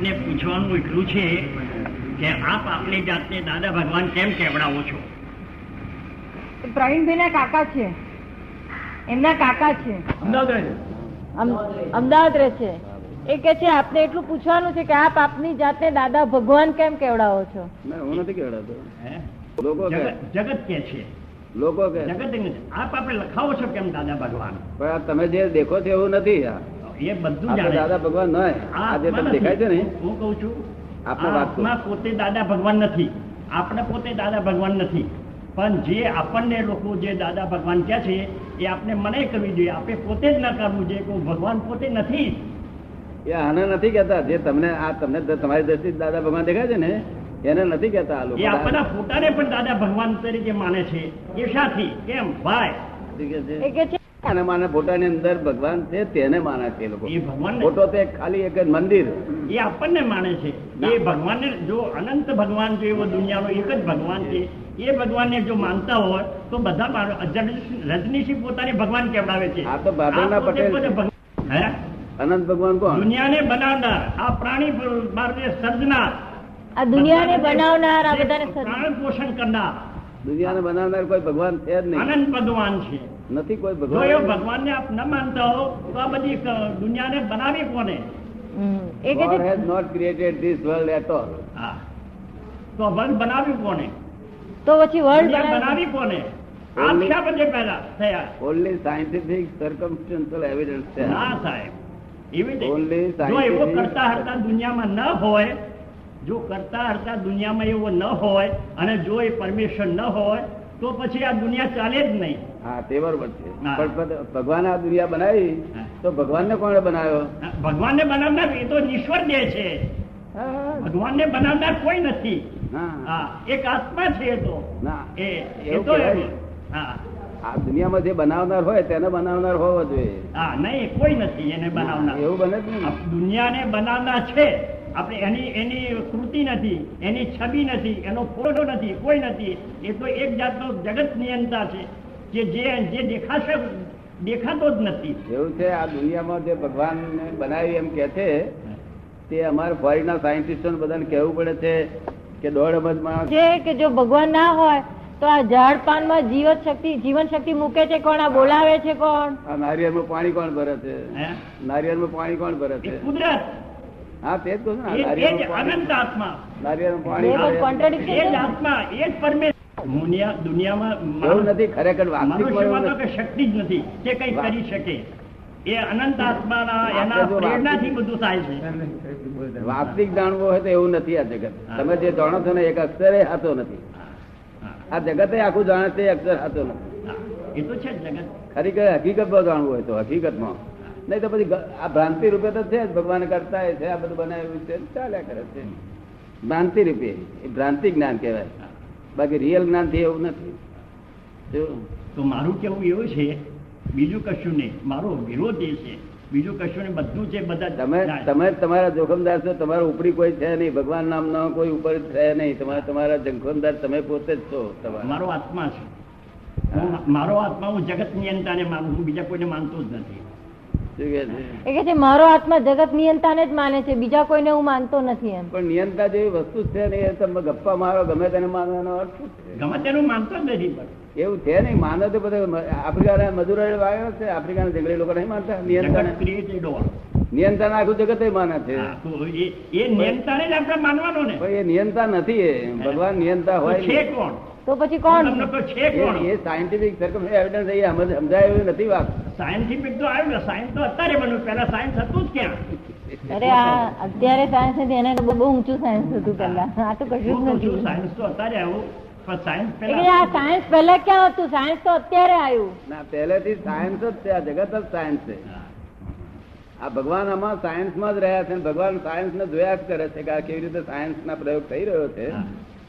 આપને પૂછવાનું એટલું છે કે આપ આપની જાતને દાદા ભગવાન કેમ કહેવડાવો છો? પ્રવીણભાઈના કાકા છે, એમના કાકા છે, અમદાવાદ રહે છે. એ કે છે આપને એટલું પૂછવાનું છે કે આપ આપની જાતને દાદા ભગવાન કેમ કેવડાવો છો? હું નથી કેવડાવતો, લોકો જગત કે છે, લોકો કે જગત આપ આપણે લખાવો છો કેમ દાદા ભગવાન? પણ તમે જે દેખો છો એવું નથી. એ બધું આપણે જાણે દાદા ભગવાન નહીં. આ જે તમે દેખાય છે ને, હું કઉ છું આપણે વાત કરો. આત્મા પોતે દાદા ભગવાન નથી, આપણે પોતે દાદા ભગવાન નથી, પણ જે આપણને લોકો જે દાદા ભગવાન કહે છે એ આપણે મનાઈ કરવી જોઈએ. આપણે પોતે જ ના કરવું જોઈએ કે ભગવાન પોતે નથી. એ આને નથી કહેતા. જે તમને તમારી દ્રષ્ટિ દાદા ભગવાન દેખાય છે ને એને નથી કહેતા આ લોકો. એ આપણા પોતાને પણ દાદા ભગવાન તરીકે માને છે. એ સાથી કેમ ભાઈ? એ કે છે અને માને ફોટાની અંદર ભગવાન છે તેને માને છે લોકો. એ ભગવાન ફોટો તો ખાલી એક જ મંદિર. એ આપણને માને છે. એ ભગવાનને જો અનંત ભગવાન જો એવો દુનિયાનો એક જ ભગવાન છે, એ ભગવાનને જો માનતા હોય તો બધા રજનીશી પોતાની ભગવાન કેવડાવે છે. આ તો બાબરના પટેલ હે અનંત ભગવાન કોણ? દુનિયાને બનાવનાર, આ પ્રાણી માર્ગે સર્જનાર, આ દુનિયાને બનાવનાર, આ બધાને પ્રાણ પોષણ કરનાર દુનિયાને બનાવનાર કોઈ ભગવાન છે જ નહીં. અનંત ભગવાન છે. નથી કોઈ જો ભગવાન. એ ભગવાનને આપ ન માનતા હો તો આ બધી દુનિયાને બનાવી કોને? એ કે God છે has not created this world at all. હા, તો વર્લ્ડ બનાવ્યું કોને? તો પછી વર્લ્ડ દુનિયા બનાવી કોને? આપ શા બધે પેદા થયા? Only scientific circumstantial evidence છે. ના સાહેબ, એવી Only રીતે જો એવો scientific- કરતા હરતા દુનિયામાં ન હોય, જો કરતા હરતા દુનિયામાં એવો ન હોય અને જો એ પરમેશ્વર ન હોય તો પછી આ દુનિયા ચાલે જ નહીં. હા, તે બરોબર છે. હા. પણ ભગવાને આ દુનિયા બનાવી હા. તો ભગવાનને કોણે બનાવ્યો? ભગવાનને બનાવનાર એ તો ઈશ્વર દે છે. ભગવાનને બનાવનાર કોઈ નથી. હા. હા, એક આત્મા છે એ તો. ના, એ એવું તો કહેવાય. હા આ દુનિયામાં જે બનાવનાર હોય તેને બનાવનાર હોવો જોઈએ. હા, નહીં કોઈ નથી એને બનાવનાર. એવું બને જ નહીં. આ દુનિયાને બનાવનાર છે આપણે, એની કૃતિ નથી, એની છબી નથી, એનો ફોટો નથી, કોઈ નથી. એ તો એક જાતનો જગત નિયંતા છે કે જે દેખાશે દેખાતો જ નથી. એવું છે. આ દુનિયામાં જે ભગવાન બનાવી એમ કે છે તે અમારે ફોરેનના સાયન્ટિસ્ટો બધાને કહેવું પડે છે કે દોઢ અબજ માણસ છે કે જો ભગવાન ના હોય તો આ ઝાડ પાનમાં જીવન શક્તિ મૂકે છે કોણ? આ બોલાવે છે કોણ? આ નારિયેળમાં પાણી કોણ ભરે છે? હે? નારિયેળમાં પાણી કોણ ભરે એ છે? કુદરત, હા, તે જ કહું છું ને. એ જ નારિયેળમાં પાણી- અનંત આત્મા, નારિયેળમાં એ પાણી બસ ભરે. contradiction એ જ આત્મા, એ જ પરમેશ્વર. દુનિયામાં એવું નથી ખરેખર. વાસ્તવિકમાં એવું મનુષ્યમાં તો નથી. કઈ શક્તિ જ નથી કે કઈ કરી શકે. એ અનંત આત્માના એના આપણે જો પ્રેરણાથી બધું થાય છે. વાસ્તવિક જાણવું હોય તો એવું નથી આ જગત. તમે જે જાણો છો ને એક અક્ષરે સાચો નથી. આ જગતે આખું જાણે છે, અક્ષર સાચો નથી. હા, એ તો છે જ જગત. ખરેખર હકીકતમાં જાણવું હોય તો હકીકતમાં, નહીં તો પછી આ ભ્રાંતિ રૂપે તો છે જ. ભગવાન કરતા છે, આ બધું બનાવ્યું છે, ચાલ્યા કરે છે. ભ્રાંતિ રૂપે એ ભ્રાંતિ જ્ઞાન કહેવાય. બાકી રિયલ જ્ઞાન થી એવું નથી. જો તો મારું કેવું એવું છે, બીજું કશું નહીં. મારો વિરોધ એ છે, બીજું કશું નહીં. બધું છે બધા તમે તમારા જોખમદાર છો. તમારા ઉપરી કોઈ છે નહીં. ભગવાન નામનો કોઈ ઉપર છે નહીં. તમારા જોખમદાર તમે પોતે જ છો. તમારા મારો આત્મા છે. મારો આત્મા હું જગત નિયંતાને માનું છું, બીજા કોઈને માનતો જ નથી. શું કહે છે? એ કે છે મારો આત્મા જગત નિયંતાને જ માને છે, બીજા કોઈને હું માનતો નથી એમ. પણ નિયંતા જેવી વસ્તુ જ છે નહીં. એ તમે ગપ્પા મારો ગમે તેને માનવાનો અર્થ શું છે? ગમે તેનું માનતો જ નથી. પણ એવું છે નહીં. માનો તો બધા આફ્રિકાના મજૂરો વાયો છે. આફ્રિકાના જંગલી લોકો નહીં માનતા નિયંત્રણ. જગત ક્રિએટેડ હોય. નિયંત્રણ આખું જગત માને છે. હા, તો એ નિયંતાને જ આપણે માનવાનો ને. પણ એ નિયંતા નથી. એ ભગવાન નિયંતા તો હોય છે નહીં. કોણ? તો પછી કોણ? તમને કહું, છે કોણ? એ સાયન્ટિફિક સર્કમ એવિડન્સ સમજાય એવી નથી વાત. સાયન્ટિફિક તો આવ્યું ને. સાયન્સ તો અત્યારે બન્યું, પેલા સાયન્સ હતું જ ક્યાં? અરે આ અત્યારે સાયન્સ નથી, એને તો બહુ ઊંચું સાયન્સ હતું પેલા. આ તો કશું જ હું કહું છું, નથી. સાયન્સ તો અત્યારે આવ્યું, પણ સાયન્સ એ કે પેલા આ સાયન્સ પહેલા ક્યાં હતું? સાયન્સ તો અત્યારે આવ્યું. ના, પહેલેથી સાયન્સ જ છે. આ જગત જ સાયન્સ છે. હા. આ ભગવાન આમાં સાયન્સમાં જ રહ્યા છે. ભગવાન સાયન્સ ને જોયા જ કરે છે કે આ કેવી રીતે સાયન્સ ના પ્રયોગ થઈ રહ્યો છે હા.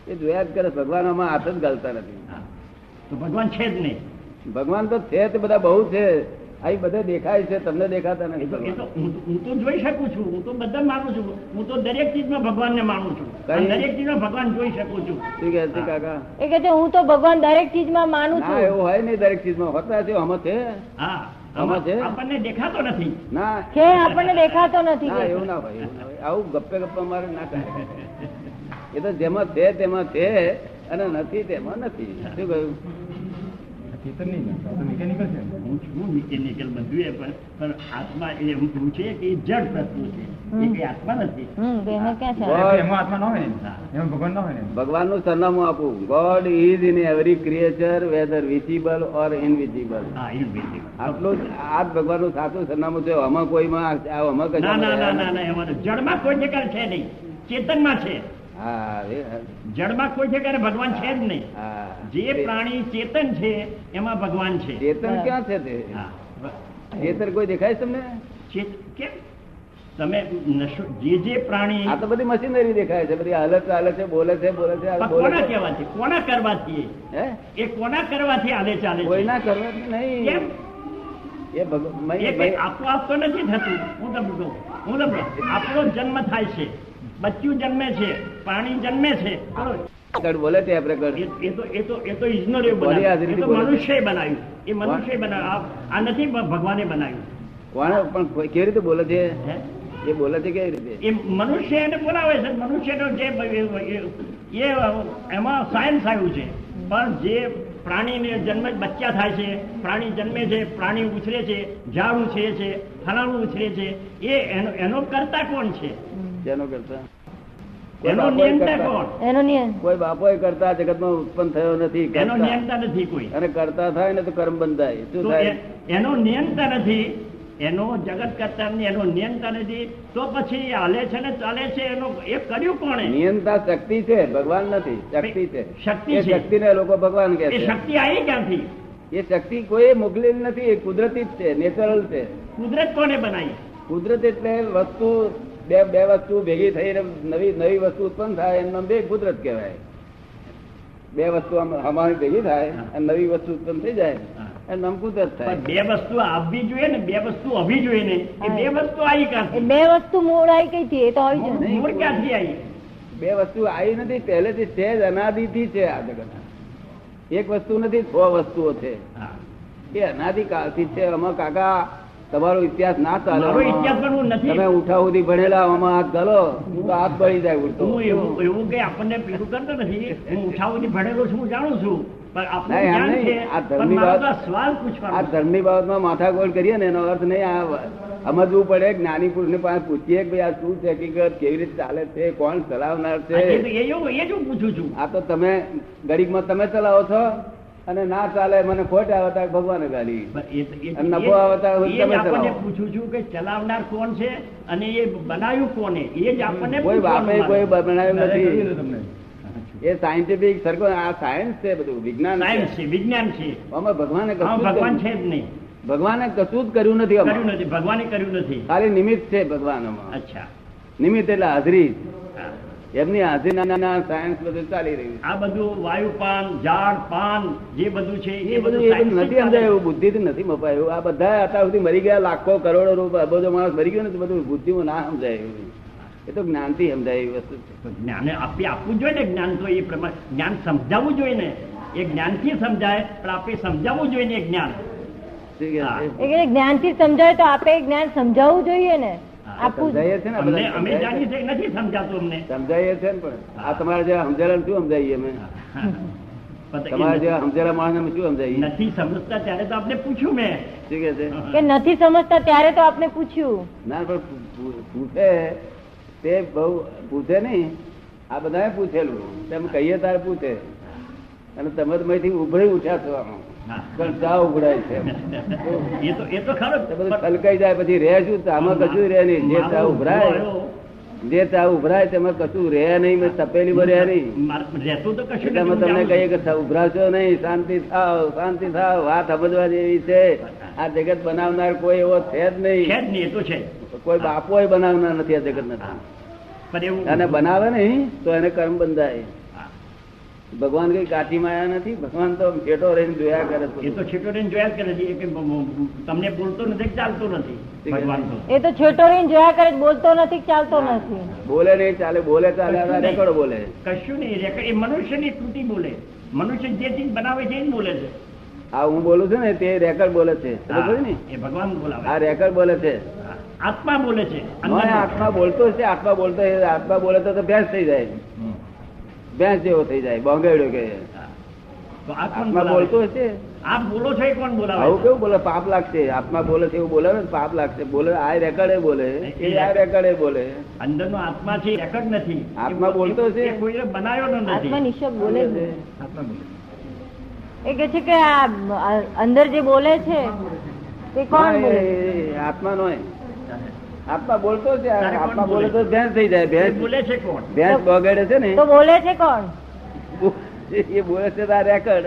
એ જોયા જ કરે. ભગવાન આમાં હાથ જ ગાલતા નથી. હા. તો ભગવાન છે જ નહીં. ભગવાન તો છે તે બધા બહુ છે. અહીં બધે દેખાય છે, તમને દેખાતા એ તો નથી. હું તો જોઈ શકું છું, હું તો બધા માનું છું. હું તો દરેક ચીજમાં ભગવાનને માનું છું. અને દરેક ચીજમાં ભગવાન જોઈ શકું છું. શું કહે છે કાકા? એ કે છે હું તો ભગવાન દરેક ચીજમાં માનું ના, છું. એવું હોય નહીં. દરેક ચીજમાં હોતા છે. આમાં છે. હા, આમાં છે આપણને દેખાતો નથી. ના છે આપણને દેખાતો નથી ના કે. એવું ના હોય એવું ના હોય. આવું ગપ્પે ગપ્પા મારે ના કરે. એ તો જેમાં છે તેમાં છે અને નથી તેમાં નથી. શું કહ્યું? ચેતન નહીં ને, આ તો મિકેનિકલ છે. હું છું મિકેનિકલ બધું એ પણ આત્મા એ હું છે કે એ જડ તત્વ છે, એ કઈ આત્મા નથી. એમાં ક્યાં છે? God- એમાં આત્મા ન હોય ને, એમાં ભગવાન ન હોય ને. ભગવાનનું સરનામું આપું. God is in every creature whether visible or invisible. હા, invisible. આટલું જ આ જ ભગવાનનું સાચું સરનામું છે. આમાં કોઈમાં આમાં કશું ના ના ના ના ના, એમાં તો જડમાં કોઈ જગ્યાએ છે નહીં, ચેતનમાં છે. હા જડમાં કોઈ જગ્યાએ ભગવાન છે જ નહીં. હા જે પ્રાણી ચેતન છે એમાં ભગવાન છે. ચેતન ક્યાં છે તે? હા. ચેતન કોઈ દેખાય છે તમને? કેમ તમે જે પ્રાણી આ તો બધી મશીનરી દેખાય છે. બધી હાલત ચાલે છે, બોલે છે બોલે છે પણ બોલે કોના છે. કહેવાથી, કોના કરવાથી હે એ કોના કરવાથી હાલે ચાલે છે? કોઈના કરવા નહીં. કેમ? એ ભગવાન એ કઈ આપોઆપ તો નથી થતું. હું તમને કહું, આપણો જન્મ થાય છે, બચ્ચું જન્મે છે, પ્રાણી જન્મે છે, બરોબર? બોલે છે આપણે કર. એ તો ઇજનોરે બોલી બનાવ્યું, હાજરી એ તો બોલે છે. મનુષ્યએ બનાવ્યું, એ મનુષ્યએ બનાવ્યું. આ નથી ભગવાને બનાવ્યું. કોણે પણ કેવી રીતે બોલે છે? હે? એ બોલે છે કેવી રીતે? એ મનુષ્ય એને બોલાવે છે. મનુષ્યનો જે એ એમાં સાયન્સ આવ્યું છે. પણ જે પ્રાણીને જન્મ બચ્ચા થાય છે, પ્રાણી જન્મે છે, પ્રાણી ઉછરે છે, ઝાડ ઉછરે છે, ફલાણું ઉછરે છે, એનો કરતા કોણ છે? જેનો કરતા એનો નિયંતા કોણ? એનો નિયમ. કોઈ બાપો કરતા જગતમાં ઉત્પન્ન થયો નથી. એનો કરતા. નિયંતા નથી કોઈ. અને કરતા થાય ને તો કર્મ બંધાય. શું તો થાય? એનો નિયંતા નથી, એનો જગત કરતા એનો નિયંતા નથી, તો પછી હાલે છે ને ચાલે છે, એનો એ કર્યું કોણે? નિયંતા શક્તિ છે, ભગવાન નથી. શક્તિ છે. શક્તિ એ છે. શક્તિને લોકો ભગવાન કહે એ છે. શક્તિ આવી ક્યાંથી? એ શક્તિ કોઈ મોકલેલી નથી. એ કુદરતી જ છે, નેચરલ છે. કુદરત કોને બનાવી? કુદરત એટલે વસ્તુ બે વસ્તુ ભેગી થઈને નવી વસ્તુ ઉત્પન્ન થાય એનું નામ બે કુદરત કહેવાય. બે વસ્તુ અમારી ભેગી થાય અને નવી વસ્તુ ઉત્પન્ન થઈ જાય એનું નામ કુદરત થાય. પણ બે વસ્તુ આવવી જોઈએ ને, બે વસ્તુ આવી જોઈએ ને. એ બે વસ્તુ આવી એ ક્યાંથી? બે વસ્તુ મૂળ આવી કઈ થી? એ તો આવી જ નહીં. મૂળ ક્યાંથી આવી? બે વસ્તુ આવી નથી, પહેલેથી છે જ, અનાદિથી છે આ જગત. એક વસ્તુ નથી, 6 વસ્તુઓ છે. હા. એ અનાદિ કાળથી છે. આમાં કાકા તમારો ઇતિહાસ ના ચાલે. મારો ઇતિહાસ પણ હું નથી. તમે ઉઠા સુધી ભણેલા, આમાં હાથ ગાલો તો હાથ બળી જાય ઉઠતો. હું એવું કઈ આપણને પેલું કરતો નથી. હું ઉઠાવથી ભણેલો છું, હું જાણું છું. પણ આપણું નહીં, જ્ઞાન એમ છે. નહીં. આ પણ ધર્મની મારો તો વાત- આ સવાલ આ પૂછવાનો. ધર્મની બાબતમાં માથાગોળ કરીએ ને એનો અર્થ નહીં. આ સમજવું પડે. જ્ઞાની પુરુષને પાસે પૂછીએ કે ભાઈ આ શું છે, હકીકત કેવી રીતે ચાલે છે, કોણ ચલાવનાર છે. એ જ હું પૂછું છું. આ તો તમે ગરીબમાં તમે ચલાવો છો અને ના ચાલે મને ખોટ આવે તો ભગવાને ગાલી. અને નફો આવે તો એ જ તમે આપણને ચલાવો. પૂછું છું કે ચલાવનાર કોણ છે અને એ બનાવ્યું કોને, એ જ આપણને કોઈ બાપે કોઈ પૂછવાનું. બનાવ્યું Direct કહી નથી. દીધું તમને. એ સાયન્ટિફિક સરખો આ સાયન્સ છે, બધું વિજ્ઞાન સાયન્સ છે, વિજ્ઞાન છે. આમાં ભગવાને હા, કશું જ ભગવાન કર્યું. છે જ નહીં. ભગવાને કશું જ કર્યું નથી. કર્યું આમાં નથી, ભગવાને કર્યું નથી. ખાલી નિમિત્ત છે ભગવાન. અચ્છા. નિમિત્ત એટલે હાજરી. હા. એમની હાજરીના સાયન્સ બધું ચાલી રહ્યું છે. આ બધું વાયુપાન, ઝાડ પાન જે બધું છે એ બધું નથી સમજાયું, બુદ્ધિથી નથી મપાયું. આ બધા અત્યાર સુધી મરી ગયા, લાખો કરોડો રૂપિયા અબજો માણસ મરી ગયો ને તો બધું બુદ્ધિમાં ના સમજાયું. એ તો જ્ઞાનથી સમજાય એવી વસ્તુ છે. જ્ઞાન આપવું જોઈએ ને. જ્ઞાન તો એ પ્રમાણે જ્ઞાન સમજાવવું જોઈએ ને. એ જ્ઞાનથી સમજાય, પણ આપણે સમજાવવું જોઈએ ને એ જ્ઞાન. શું કહે હા. છે? એ જ્ઞાન થી સમજાય તો આપણે જ્ઞાન સમજાવવું જોઈએ ને. આપવું સમજાય છે ને આ બધા અમે સમજાય જાણીએ છે. છીએ, નથી સમજાતું અમને. સમજાય છે ને પણ આ તમારા જેવા સમજેલા શું સમજાવીએ અમે? પણ તમારા એ જેવા સમજેલા માણસ શું સમજાવીએ? નથી સમજતા ત્યારે તો આપણે પૂછ્યું મેં. શું કહે છે? કે નથી સમજતા ત્યારે તો આપણે પૂછ્યું. ના પણ પૂછે તે બહુ પૂછે નહીં. આ બધાએ પૂછેલું તેમ કહીએ તારે પૂછે. અને તમે તો અહીંથી ઉભરી ઉઠ્યા છો આમાં. હા. પણ ચા ઉભરાય છે. એ તો ખરો જ. તે બધું છલકાઈ જાય પછી રહે શું? આમાં કશું રહે નહીં. જે ચા ઉભરાય જે ચા ઉભરાય તેમાં કશું રહે નહીં. તપેલીમાં રહે નહીં. રહેતું તો કશું એટલે અમે નથી. તમને કહીએ કે ઉભરાશો નહીં, શાંતિ થાવ, શાંતિ થાવ. વાત સમજવા જેવી છે. આ જગત બનાવનાર કોઈ એવો છે જ છે નહીં. જ નહીં, એ તો છે. કોઈ બાપો બનાવનાર નથી આ જગત નથી. પણ એવું અને બનાવે નહીં તો એને કર્મ બંધાય. હા. ભગવાન કઈ કાઠી માયા નથી. ભગવાન તો છેટો રહીને જોયા કરે છે. એ તો છેટો રહીને જોયા જ કરે છે. એ કે તમને બોલતો નથી કે ચાલતો નથી ભગવાન તો. એ તો છેટો રહીને જોયા કરે છે, બોલતો નથી કે ચાલતો નથી. બોલે નહીં ચાલે, બોલે ચાલે, કશું નહીં. રેકોર્ડ બોલે. કશું નહીં. એ મનુષ્યની કૃતિ બોલે. મનુષ્ય જે ચીજ બનાવે છે એ જ બોલે છે. આ હું બોલું છું ને તે રેકર્ડ બોલે છે સમજ પડી ને? એ ભગવાન બોલાવે. આ રેકર્ડ બોલે છે. આત્મા બોલે છે. મને આત્મા બોલતો છે, આત્મા બોલતો આત્મા બોલે તો ભેંસ થઈ જાય, ભેંસ જેવો થઈ જાય, બોંગેડ્યો કે તો આ કોણ આત્મા બોલાવે? બોલતો હશે. આપ બોલો છો એ કોણ બોલાવે આવું છે? કેવું બોલે? પાપ લાગશે. આત્મા બોલે છે એવું બોલે ને પાપ લાગશે. બોલે આ રેકર્ડે બોલે, એ આ રેકર્ડે બોલે. અંદરનો આત્મા છે રેકર્ડ નથી. આત્મા બોલતો છે. એ કોઈએ બનાવ્યો આત્મા નથી. નિશબ્દ બોલે જ નહીં. આત્મા બોલે. એ કે છે કે આ અંદર જે બોલે છે તે કોણ બોલે છે? એ આત્મા નો આત્મા બોલતો છે. તારે કોણ આત્મા બોલે? બોલે તો ભેંસ થઈ જાય. એ ભેંસ બોલે છે કોણ? ભેંસ બગડે છે ને તો બોલે છે કોણ? એ બોલે છે તો આ રેકર્ડ.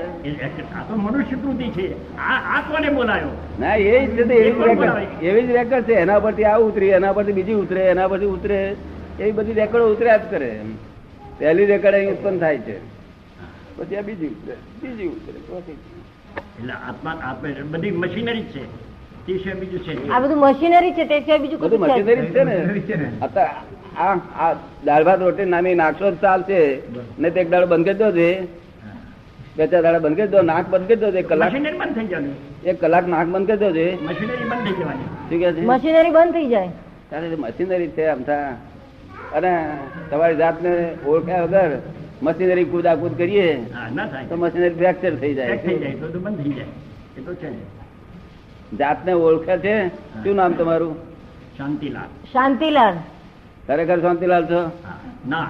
આ તો મનુષ્ય કૃતિ છે. આ કોને બોલાયો? ના એ જ છે તો એવી જ રેકર્ડ, એવી જ રેકર્ડ છે. એના પરથી આ ઉતરી, એના પરથી બીજી ઉતરે, એના પરથી ઉતરે, એવી બધી રેકર્ડો ઉતર્યા જ કરે. પહેલી રેકર્ડ અહીં ઉત્પન્ન થાય છે, પછી આ બીજી ઉતરે, બીજી ઉતરે, પછી એટલે આત્મા બધી મશીનરી જ છે. તે સિવાય બીજું છે નહીં. આ બધું મશીનરી છે તે સિવાય બીજું બધું કશું છે જ મશીનરી જ છે ને. મશીનરી છે ને. અત્યારે આ દાળ ભાત રોટલી નાની નાખશો જ ચાલશે ને તે એક દાડો બંધ કરી દો છે, બે ચાર દાડા બંધ કરી દો, નાક બંધ કરી દો છે, એક કલાક, મશીનરી બંધ થઈ જવાની. એક કલાક નાક બંધ કરી દો છે. મશીનરી બંધ થઈ જવાની. શું કે છે? મશીનરી બંધ થઈ જાય. તારે મશીનરી છે આમથા. અને તમારી જાતને ઓળખ્યા વગર મશીનરી કૂદાકૂદ કરીએ હા, ના થાય. તો મશીનરી ફ્રેક્ચર થઈ Check થઈ જાય. જાય તો બંધ થઈ જાય. એ તો છે જ. જાતને ઓળખે છે. શું નામ તમારું? શાંતિલાલ. શાંતિલાલ. ખરેખર શાંતિલાલ છો? હા. ના,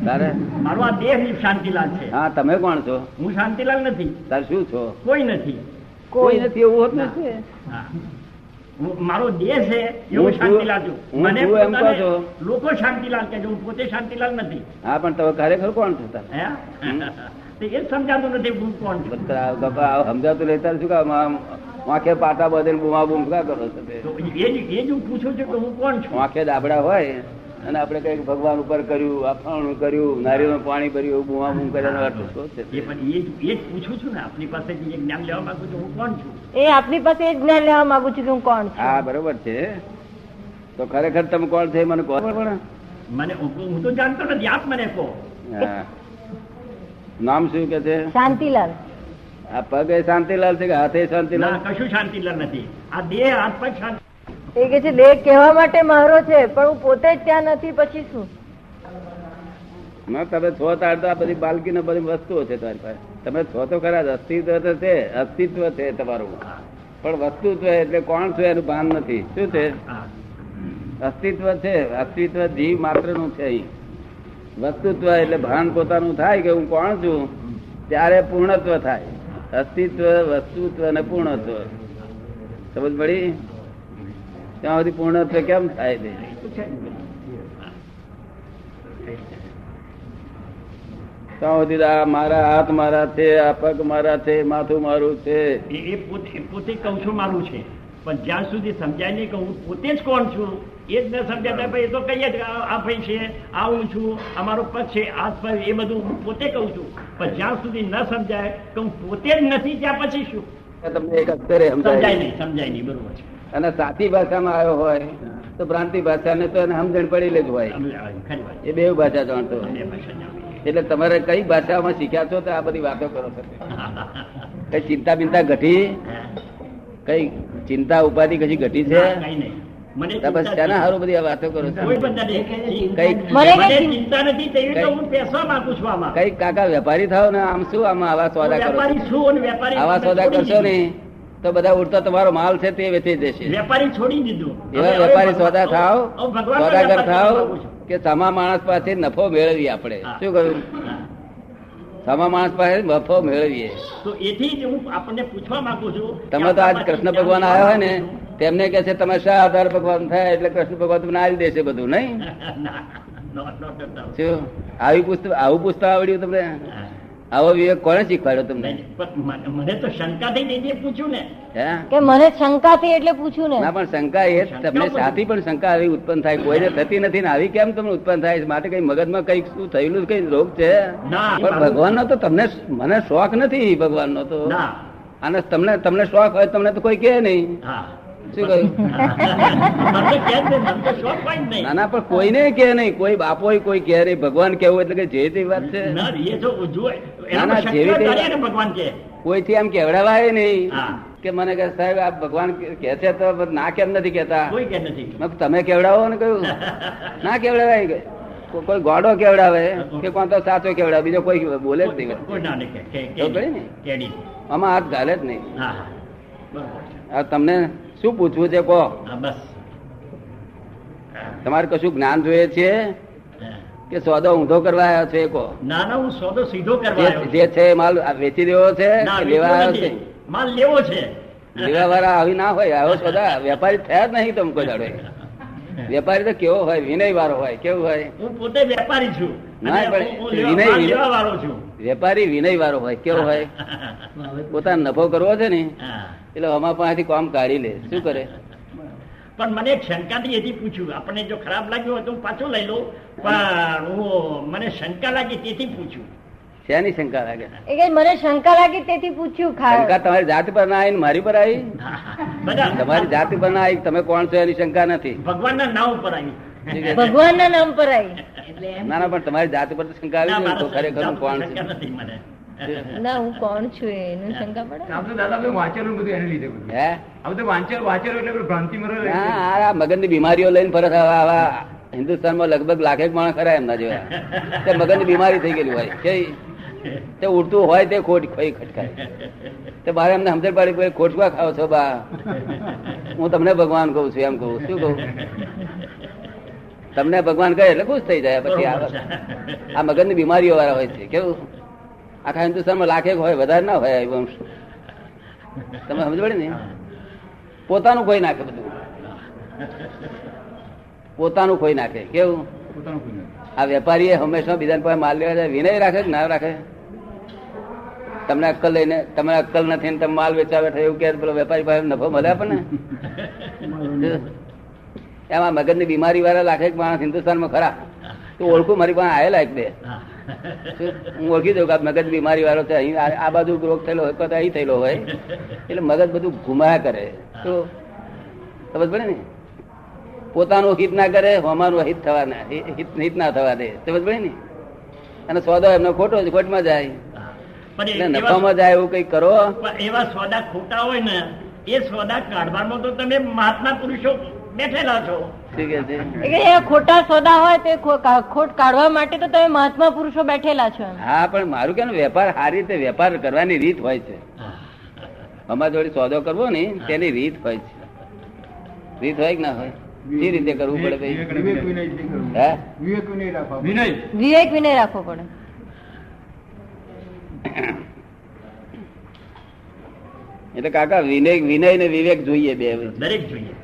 તારે મારો આ દેહ જ શાંતિલાલ છે. હા, તમે કોણ છો? હું શાંતિલાલ નથી. તારે શું છો? કોઈ નથી. કોઈ નથી એવું હોત નથી. હા. મારો દેહ છે એવું હું શાંતિલાલ છું. હું મને છું એમ કહો પોતાને છો? લોકો શાંતિલાલ કહે છે, હું પોતે શાંતિલાલ નથી. હા, પણ તમે ખરેખર કોણ છો તારે? હે? તો એ જ સમજાતું નથી હું કોણ છું. સમજાતું નહીં તારે શું કામ વાંખે પાટા બધે બુમા બુમ કા કરો છો તે? તો એ જ હું પૂછું છું કે હું કોણ છું. વાંખે દાબડા હોય અને આપણે કઈક ભગવાન ઉપર કર્યું, અફાણું કર્યું, નારિયેળનું પાણી ભર્યું, બુમા બુમ કર્યાનો અર્થ શું છે? એ પણ એ જ પૂછું છું ને આપની પાસેથી જે જ્ઞાન લેવા માંગુ છું હું કોણ છું. એ આપની પાસે એ જ જ્ઞાન લેવા માંગુ છું કે હું કોણ છું. હા, બરોબર છે. તો ખરેખર તમે કોણ છે મને કહો પણ. મને હું તો જાણતો નથી, આપ મને કહો. હા. નામ શું કે છે? શાંતિલાલ. આ પગ એ શાંતિલાલ છે કે હાથે ના, શાંતિલાલ? કશું શાંતિલાલ નથી. આ દેહ હાથ પગ શાંતિ. એ કે છે દેહ કહેવા માટે મારો છે પણ હું પોતે જ ત્યાં નથી, પછી શું? ના, તમે છો તાર તો આ બધી બાલકી ને બધી વસ્તુઓ છે તમારી પાસે. તમે છો તો ખરા જ, અસ્તિત્વ તો છે, અસ્તિત્વ છે તમારું, પણ વસ્તુત્વ એટલે કોણ છું એનું ભાન નથી. શું છે? હા. અસ્તિત્વ છે, અસ્તિત્વ જીવ માત્ર નું છે. અહીં વસ્તુત્વ એટલે ભાન પોતાનું થાય કે હું કોણ છું, ત્યારે પૂર્ણત્વ થાય. અસ્તિત્વ, વસ્તુત્વ અને પૂર્ણત્વ સમજ પડી? ત્યાં સુધી પૂર્ણત્વ કેમ થાય છે? એ તો છે જ. ત્યાં સુધી આ મારા હાથ મારા છે, આ પગ મારા છે, માથું મારું છે. એ પોતે કહું છું મારું છે, પણ જ્યાં સુધી સમજાય નહીં કે હું પોતે જ કોણ છું એ જ ન સમજાય ભાઈ એ તો કહીએ જ આ ભાઈ છે, આ હું છું, અમારો પગ છે, હાથ પગ, એ બધું હું પોતે કહું છું. પણ જ્યાં સુધી ન સમજાય કે હું પોતે જ નથી ત્યાં પછી શું તમને એક અક્ષરે સમજાય સમજાય નહીં. બરોબર છે. અને સાચી ભાષામાં આવ્યો હોય તો ભ્રાંતિ ભાષાને તો એને સમજણ પડેલી જ હોય. ખરી વાત. એ બે ભાષા જાણતો હોય. બે ભાષા જાણવી. એટલે તમારે કઈ ભાષામાં શીખ્યા છો તો આ બધી વાતો કરો છો? કઈ ચિંતા બિંતા ઘટી? કઈ ચિંતા ઉપાધિ કશી ઘટી છે? કઈ નહીં. મને તો બસ શાના હારું બધી આ વાતો કરો છો? કોઈ બધા નહીં. કઈ મને ચિંતા નથી તેવી તો હું પેસવા માંગુ છું આમાં. કઈ કાકા વેપારી થાવ ને આમ શું આમાં આવા સોદા કરો છો? વેપારી છું અને વેપારી આવા સોદા કરશો નહીં તો બધા ઉડતો તમારો માલ છે તે વેચી દેશે. વેપારી છોડી દીધું. એવા વેપારી સોદા થાવ, હવે ભગવાનનો સોદાગર વેપાર થાવ કરવા માંગુ છું. કે સમા માણસ પાસે નફો મેળવીએ આપણે. હા. શું કહ્યું? હા. સમા માણસ પાસે નફો મેળવીએ. તો એથી જ હું આપણને પૂછવા માંગુ છું કે તમે તો આજ આપણા કૃષ્ણ પાસે ભગવાન જ્ઞાન આવ્યા હોય ને લેવા તેમને કે છે તમે શા આધાર ભગવાન થાય એટલે કૃષ્ણ ભગવાન તમને આલી દેશે બધું, નહીં? ના, not at all. શું આવું પૂછતા આવડ્યું તમને? હા. આવો વિવેક કોને શીખવાડ્યો તમને? નહીં, પણ મને તો શંકા થઈ તેથી પૂછ્યું ને. હે? કે મને શંકા થઈ એટલે પૂછ્યું ને. ના, પણ શંકા એ તમને સાથી પણ શંકા આવી ઉત્પન્ન થાય, કોઈને થતી નથી ને આવી કેમ તમને ઉત્પન્ન થાય છે? માટે કઈ મગજમાં કઈ શું થયેલું, કઈ રોગ છે? ના. પણ ભગવાનનો તો તમને મને શોખ નથી. ભગવાનનો તો ના. અને તમને શોખ હોય તમને તો કોઈ કહે નહીં. હા. શું કહ્યું? મને કહે છે, મને તો શોખ હોય જ નહીં. ના ના, પણ કોઈને કે નહીં, કોઈ બાપો કોઈ કે નહીં. ભગવાન કેવું એટલે કે જે તે વાત છે. ના, એ તો જુએ. ના, એનામાં જેવી શક્તિ તે- કરે ને ભગવાન કે. કોઈથી આમ કેવડાવાય નહીં હા. કે મને કે સાહેબ આ ભગવાન કે છે તો ના કેમ નથી કેતા? કોઈ કે નથી. મેં કીધું, તમે કેવડાવો ને કહ્યું ના કેવડાવાય. કોઈ ગોડો કેવડાવે કે કોણ તો સાચો કેવડાવે, બીજો કોઈ બોલે જ નહીં. કોઈ ના નહીં કે એવું કહે ને? કેડી. આમાં હાથ ઘાલે જ નહીં. હા હા, બરોબર છે. આ તમને શું પૂછવું છે કહો? હા, બસ. તમારે કશું જ્ઞાન જોઈએ છે હા. કે સોદો ઊંધો કરવા આવ્યો છે એ કહો? ના ના, હું સોદો સીધો કરવા આવ્યો છું. જે છે એ માલ વેચી દેવો છે ના, કે લેવા વેચવો આવ્યો છે? નથી. માલ લેવો છે. લેવા વાળા આવી ના હોય. આવો સોદા વેપારી થયા જ નહીં તમે કોઈ દાડો. વેપારી તો કેવો હોય? વિનય વાળો હોય. કેવું હોય? હું પોતે વેપારી છું. ના, અને પણ હું વિનય- માલ લેવા વાળો છું. વેપારી વિનય વાળો હોય. કેવો હોય? પોતાનો નફો કરવો છે ને હા. એટલે અમારા પાસેથી કામ કાઢી લે. શું કરે? પણ મને એક શંકાથી એથી પૂછ્યું, આપણને જો ખરાબ લાગ્યું હોય તો હું પાછો લઈ લઉં, પણ હું મને શંકા લાગી તેથી પૂછ્યું. શેની શંકા લાગે? એ કે મને શંકા લાગી તેથી પૂછ્યું. શંકા તમારી જાત પર ના આવી ને મારી પર આવી? હા, હા. બધા તમારી જાત પર ના આવી, તમે કોણ છો એની શંકા નથી. ભગવાનના નામ ઉપર આવી. ભગવાનના નામ પર આવી. ના ના, પણ તમારી જાત પર તો શંકા ના, આવી ને તો મારા ખરેખર હું કોણ શંકા છું? નથી મને. ના, હું કોણ છું એનું શંકા પડે. આમ તો દાદા બધું વાંચેલું બધું એને લીધે બધું. હે? આ બધું વાંચેલું એટલે પેલું ભ્રાંતિમાં રહે. હા, આ મગજની બીમારીઓ લઈને ફરત આવા હિન્દુસ્તાનમાં લગભગ લાખેક માણસ ખરા એમના જેવા. તે મગજની બીમારી થઈ ગયેલી હોય કે તે ઉડતું હોય તે ખોટ ખોઈ ખટકાય. તે મારે એમને સમજણ પાડી, ખોટવા ખાવ છો બા? હું તમને ભગવાન કહું છું એમ કહું. શું કહું? તમને ભગવાન કહે એટલે ખુશ થઈ જાય. પછી આ મગજની બીમારીઓ વાળા હોય છે. કેવું? આખા હિન્દુસ્તાનમાં લાખેક હોય, વધારે ના હોય આ વંશ. તમે સમજ પડે ને? પોતાનું કોઈ નાખે બધું, પોતાનું કોઈ નાખે. કેવું? પોતાનું કોઈ નથી. આ વેપારી એ હંમેશા બીજા પાસે માલ લેવા જાય, વિનય રાખે કે ના રાખે? તમને અક્કલ લઈને, તમે અક્કલ નથી ને તમે માલ વેચવા બેઠા એવું કે પેલો વેપારી પાસે નફો મળે આપણને? એમાં મગજની બીમારી વાળા લાખેક માણસ હિન્દુસ્તાનમાં ખરા. તો ઓળખું, મારી પાસે આવેલા એક બે. હા. હું ઓળખી દઉં કે આ મગજ બીમારી વાળો છે. અહીં આ બાજુ રોગ થયેલો હોય, તો અહીં થયેલો હોય. એટલે મગજ બધું ઘુમાયા કરે. તો સમજ પડે ને? પોતાનું હિત ના કરે, હોમાનું હિત થવા ના હિત ના થવા દે. સમજ પડે ને? અને સોદો એમનો ખોટો જ ખોટમાં જાય, પણ એટલે એવા- નફામાં જાય એવું કઈ કરો. પણ એવા સોદા ખોટા હોય ને, એ સોદા કાઢવામાં તો તમે મહાત્મા પુરુષો બેઠેલા છો. શું કે છે? એ કે એ ખોટા સોદા હોય તે ખોટ કાઢવા માટે તો તમે મહાત્મા પુરુષો બેઠેલા છો એમ. હા, પણ મારું કે વેપાર સારી રીતે વેપાર કરવાની રીત હોય છે. અમારા જોડે સોદો કરવો ને તેની રીત હોય છે. રીત હોય કે ના હોય? કઈ રીતે કરવું પડે ભાઈ? વિવેક વિનય થી કરવું. હે? વિવેક વિનય રાખવા. વિનય. વિવેક વિનય રાખવો પડે. એટલે કાકા વિનય વિનય ને વિવેક જોઈએ બે. દરેક જોઈએ.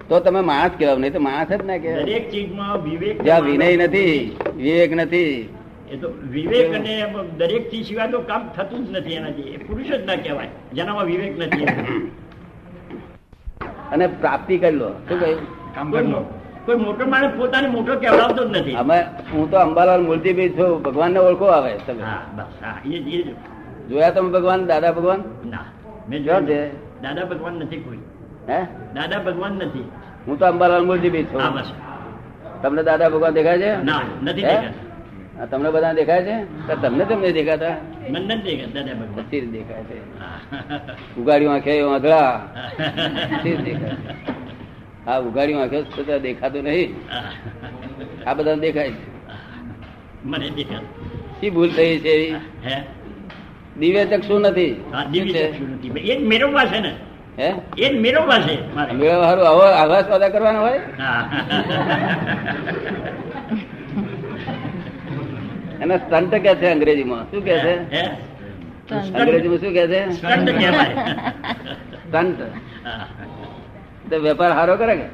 તો તમે માણસ કહેવાય, નહીં તો માણસ જ ના કહેવાય. દરેક ચીજમાં વિવેક. જ્યાં વિનય નથી, વિવેક નથી. એ તો વિવેક અને દરેક ચીજ સિવાય તો કામ થતું જ નથી એનાથી. એ પુરુષ જ ના કહેવાય જેનામાં વિવેક નથી. અને પ્રાપ્તિ કરી લો. શું કહ્યું? કામ કરી લો. કોઈ મોટો માણસ પોતાને મોટો કહેવડાવતો જ નથી. અમે હું તો અંબાલાલ મૂર્તિભાઈ છું. ભગવાનને ઓળખો આવે તમે? હા, બસ. હા, એ જ. જોયા તમે ભગવાન? દાદા ભગવાન ના, મેં ક્યાં છે? જોયું. દાદા ભગવાન નથી કોઈ. હે? દાદા ભગવાન નથી. હું તો અંબાલાલ મૂર્તિભાઈ છું. હા, બસ. તમને દાદા ભગવાન દેખાય છે? ના, નથી હે? દેખાતા. આ તમને બધા દેખાય છે? તો તમને કેમ નહીં દેખાતા? મને નથી દેખાતા દાદા ભગવાન. પછી જ દેખાય છે. હા. ઉગાડ્યું આંખે આંધળા પછી જ દેખાય. હા, ઉગાડ્યું આંખે છતાં દેખાતું નહીં. આ બધા દેખાય છે. મને દેખાતું. શી ભૂલ થઈ છે એવી? હે? દિવ્ય ચક્ષુ નથી. હા, શું દિવ્ય છે? ચક્ષુ નથી. એ જ મેળવવા છે ને. હે? એ જ મેળવવા છે મારે. મેળવવા હારું આવા સોદા કરવાના હોય? હા. એને સ્ટન્ટ કે છે અંગ્રેજીમાં. શું કે છે? હે? અંગ્રેજીમાં શું કે છે? સ્ટન્ટ કહેવાય. સ્ટન્ટ. હા. તો વેપાર સારો કરે કે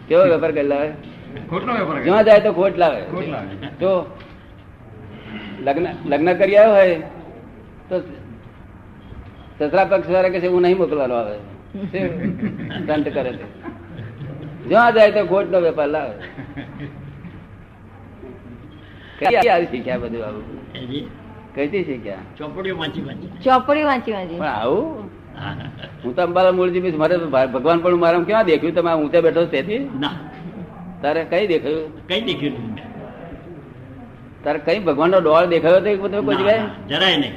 કેવો વેપાર કરી લાવે? ખોટનો વેપાર કરે. જ્યાં જાય તો ખોટ લાવે. ખોટ લાવે. જો લગ્ન કરી આવ્યો હોય તો સસરા પક્ષ વાળા કે છે હું નહીં મોકલવાનો આવે. સ્ટન્ટ કરે છે. જ્યાં જાય તો ખોટ નો વેપાર લાવે. કઈ શીખ્યા બધું આવું? એજી કઈથી શીખ્યા? ચોપડીઓ વાંચી વાંચી. ચોપડી વાંચી વાંચી. પણ આવું હું તો અંબાલાલ મૂળજી બી મારે ભગવાન પણ મારા ક્યાં દેખ્યું તમે ઊંચે બેઠો છો તેથી ના તારે કઈ દેખાયું કઈ દેખ્યું નહીં મેં. તારે કઈ ભગવાનનો ડોળ દેખાયો હતો કોઈ ના, જગ્યાએ ના, જરાય નહીં.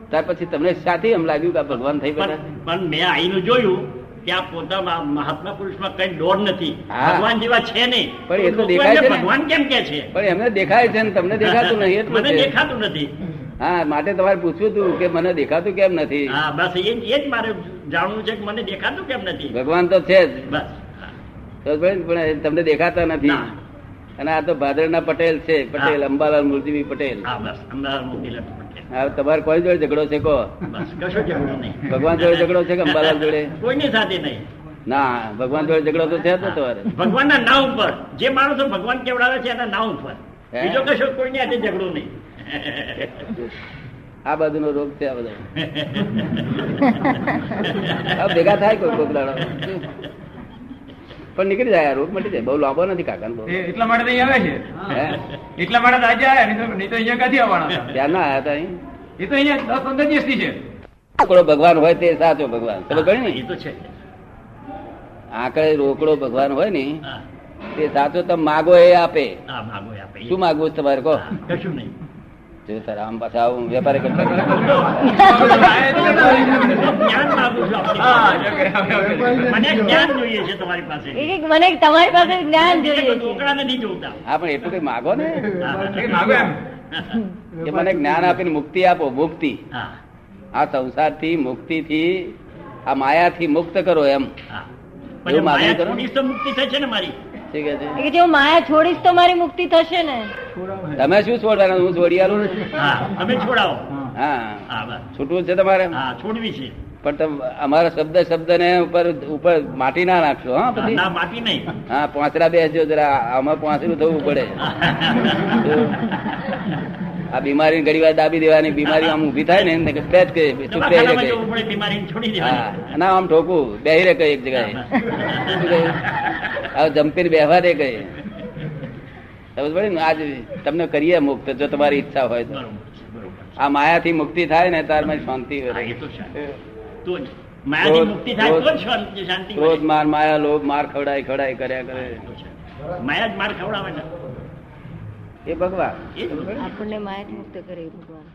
ત્યાર પછી તમને સાથી એમ લાગ્યું કે આ ભગવાન થઈ પણ બેઠા પણ મેં આઈનું જોયું કે આ પોતાના મહાત્મા પુરુષમાં કઈ દોડ નથી. હા. ભગવાન જેવા છે નહીં. પણ એ તો લોકો દેખાય એમને છે ને. ભગવાન કેમ કે છે? પણ એમને દેખાય છે ને તમને દેખાતું નહીં એટલું મને છે. દેખાતું નથી. હા માટે તમારે પૂછવું હતું કે મને દેખાતું કેમ નથી હા બસ એ જ મારે જાણવું છે કે મને દેખાતું કેમ નથી. ભગવાન તો છે જ બસ હા. તો પણ તમને દેખાતા નથી ના. અને આ તો ભાદરના પટેલ છે પટેલ હા. અંબાલાલ મૂળજી પટેલ હા બસ અમદાવાદ મોકલેલા પટેલ. હા તમારે કોઈ જોડે ઝઘડો છે કો બસ કશો ઝઘડો નહીં. ભગવાન જોડે ઝઘડો છે કે અંબાલાલ જોડે કોઈની સાથે નહીં. ના ભગવાન જોડે ઝઘડો તો છે જ ને તમારે ભગવાનના નામ ઉપર જે માણસો ભગવાન કેવડાવે છે એના નામ ઉપર હે? બીજો કશો કોઈની હાથે ઝઘડો નહીં. આ બાજુનો રોગ છે આ બધો આ ભેગા થાય કોઈ કોક દાડો પણ નીકળી જાય આ રોગ મટી જાય બહુ લાંબો નથી કાકા બહુ એ એટલા માટે તો અહીં આવે છે હે એટલા માટે તો આજે આવ્યા નહીં તો અહીંયા ક્યાંથી આવવાના હતા? ત્યાં ના આવ્યા હતા અહીં એ તો અહીંયા 10-15 દિવસથી છે. રોકડો ભગવાન હોય તે સાચો ભગવાન તમે કહ્યું ને એ તો છે. આંકડે રોકડો ભગવાન હોય ને હા તે સાચો તમે માગો એ આપે હા માગો એ આપે. શું માગવું છે તમારે કહો હા, કશું નહીં. જો તારા આમ પાછા આવું વેપારી કરતા જ્ઞાન માગું છું આપની હા, પાસે. Okay, okay, okay. મને જ્ઞાન જોઈએ છે તમારી પાસે. એ કે મને તમારી પાસે જ્ઞાન જોઈએ છે ટોકરા નથી જોતા. હા પણ એટલું કઈ માગો ને એ માગો એમ. કે મને જ્ઞાન આપીને મુક્તિ આપો મુક્તિ હા આ સંસારથી મુક્તિથી આ માયાથી મુક્ત કરો એમ હા એવું પણ માગણી માયા કરો. થોડી તો મુક્તિ થશે ને મારી. શું કહે છે એ કે જો માયા છોડીશ તો મારી મુક્તિ થશે ને તમે શું છોડવાના હું છોડી આલું ને હા તમે છોડાવો. હા હા બસ છૂટવું છે તમારે હા છોડવી છે. પણ તમે અમારા શબ્દ ને ઉપર માટી ના નાખશો હા પછી ના માટી નહીં. હા પાંચરા બેસજો જરા આમાં પાંચરું થવું પડે આ બીમારી ઘડી વાર દાબી દેવાની બીમારી આમ ઉભી થાય ને કે બેઠ કે ચૂપ બેહી દવાખાનામાં રહે જવું પડે, બીમારીને છોડી હા દેવાની. ના આમ ઠોકું બેહી રે કઈ એક જગ્યાએ શું કહ્યું? હવે જમ્પીને બેહવા દે કઈ સમજ પડી ને આજ તમને કરીએ મુક્ત જો તમારી ઈચ્છા હોય તો બરોબર છે, બરોબર છે. આ માયાથી મુક્તિ થાય ને તાર માં શાંતિ હા, હોય એ તો છે. તો જ માયાથી મુક્તિ થાય તો જ શાંતિ મળે. ક્રોધ માર માયા લોભ માર ખવડાય કર્યા કરે એ તો છે. માયા જ માર ખવડાવે ને એ ભગવાન એ જ. આપણને માયાથી મુક્ત કરે એ ભગવાન